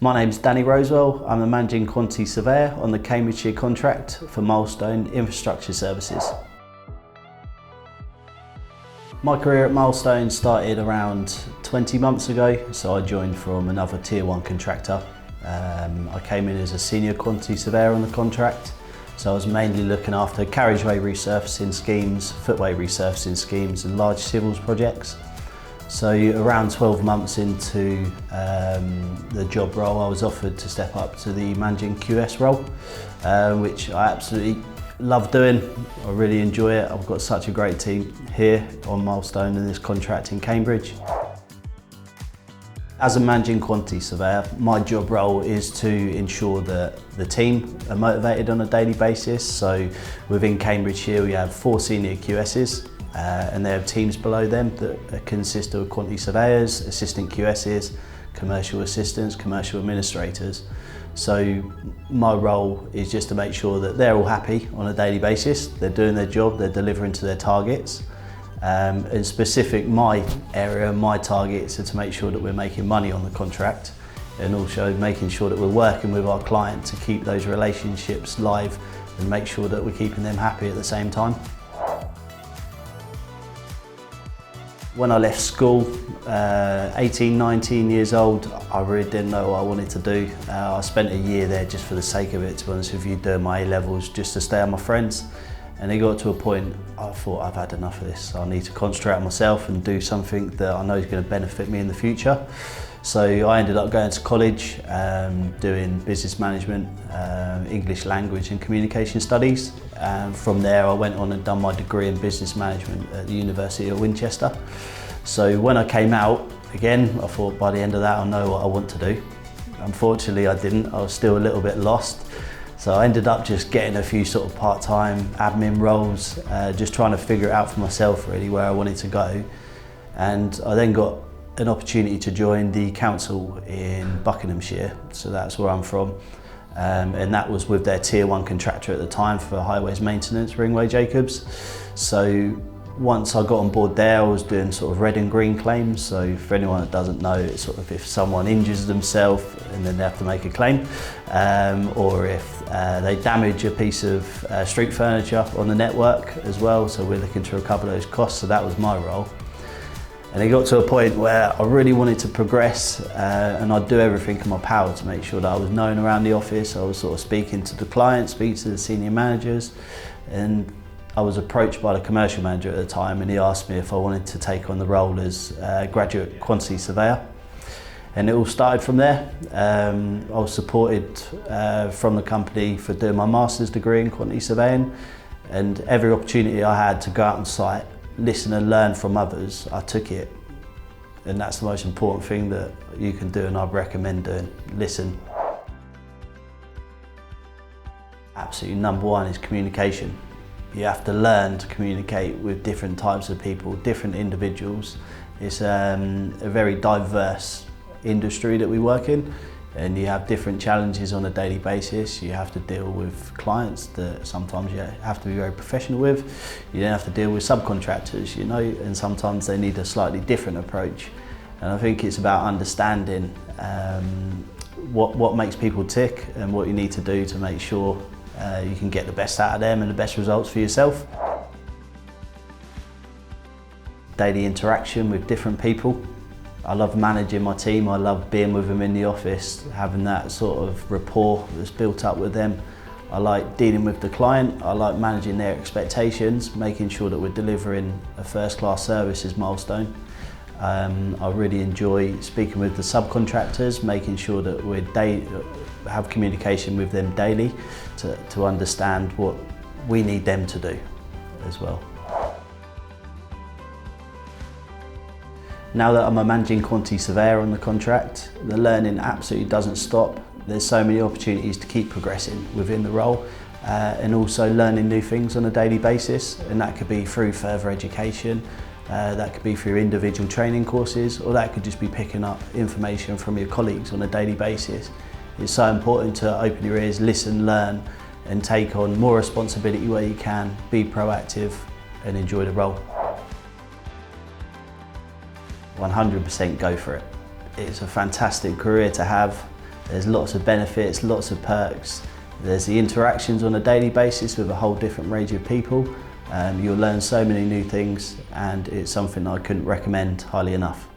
My name's Danny Rowswell. I'm a Managing Quantity Surveyor on the Cambridgeshire contract for Milestone Infrastructure Services. My career at Milestone started around 20 months ago, so I joined from another Tier 1 contractor. I came in as a Senior Quantity Surveyor on the contract, so I was mainly looking after carriageway resurfacing schemes, footway resurfacing schemes and large civils projects. So around 12 months into the job role, I was offered to step up to the Managing QS role, which I absolutely love doing. I really enjoy it. I've got such a great team here on Milestone in this contract in Cambridge. As a Managing Quantity Surveyor, my job role is to ensure that the team are motivated on a daily basis. So within Cambridgeshire, we have 4 Senior QSs. And they have teams below them that consist of quantity surveyors, assistant QSs, commercial assistants, commercial administrators. So my role is just to make sure that they're all happy on a daily basis, they're doing their job, they're delivering to their targets. In specific, my area, my targets are to make sure that we're making money on the contract and also making sure that we're working with our client to keep those relationships live and make sure that we're keeping them happy at the same time. When I left school, 18, 19 years old, I really didn't know what I wanted to do. I spent a year there just for the sake of it, to be honest with you, doing my A-levels just to stay with my friends. And it got to a point, I thought, I've had enough of this. I need to concentrate on myself and do something that I know is going to benefit me in the future. So I ended up going to college, doing business management, English language and communication studies. From there I went on and done my degree in business management at the University of Winchester. So when I came out, again, I thought by the end of that I'll know what I want to do. Unfortunately I didn't, I was still a little bit lost. So I ended up just getting a few sort of part-time admin roles, just trying to figure it out for myself really where I wanted to go. And I then got an opportunity to join the council in Buckinghamshire, so that's where I'm from, and that was with their Tier 1 contractor at the time for highways maintenance, Ringway Jacobs. So once I got on board there, I was doing sort of red and green claims. So for anyone that doesn't know, it's sort of if someone injures themselves and then they have to make a claim, or if they damage a piece of street furniture on the network as well. So we're looking to recover those costs, so that was my role. And it got to a point where I really wanted to progress, and I'd do everything in my power to make sure that I was known around the office. I was sort of speaking to the clients, speaking to the senior managers, and I was approached by the commercial manager at the time, and he asked me if I wanted to take on the role as a graduate quantity surveyor. And it all started from there. I was supported from the company for doing my master's degree in quantity surveying, and every opportunity I had to go out on site, listen and learn from others, I took it. And that's the most important thing that you can do, and I'd recommend doing, listen. Absolutely number one is communication. You have to learn to communicate with different types of people, different individuals. It's a very diverse industry that we work in, and you have different challenges on a daily basis. You have to deal with clients that sometimes you have to be very professional with. You then have to deal with subcontractors, you know, and sometimes they need a slightly different approach. And I think it's about understanding what makes people tick and what you need to do to make sure you can get the best out of them and the best results for yourself. Daily interaction with different people. I love managing my team, I love being with them in the office, having that sort of rapport that's built up with them. I like dealing with the client, I like managing their expectations, making sure that we're delivering a first-class service as Milestone. I really enjoy speaking with the subcontractors, making sure that we have communication with them daily to understand what we need them to do as well. Now that I'm a Managing Quantity Surveyor on the contract, the learning absolutely doesn't stop. There's so many opportunities to keep progressing within the role and also learning new things on a daily basis, and that could be through further education, that could be through individual training courses, or that could just be picking up information from your colleagues on a daily basis. It's so important to open your ears, listen, learn and take on more responsibility where you can, be proactive and enjoy the role. 100% go for it. It's a fantastic career to have. There's lots of benefits, lots of perks. There's the interactions on a daily basis with a whole different range of people. You'll learn so many new things, and it's something I couldn't recommend highly enough.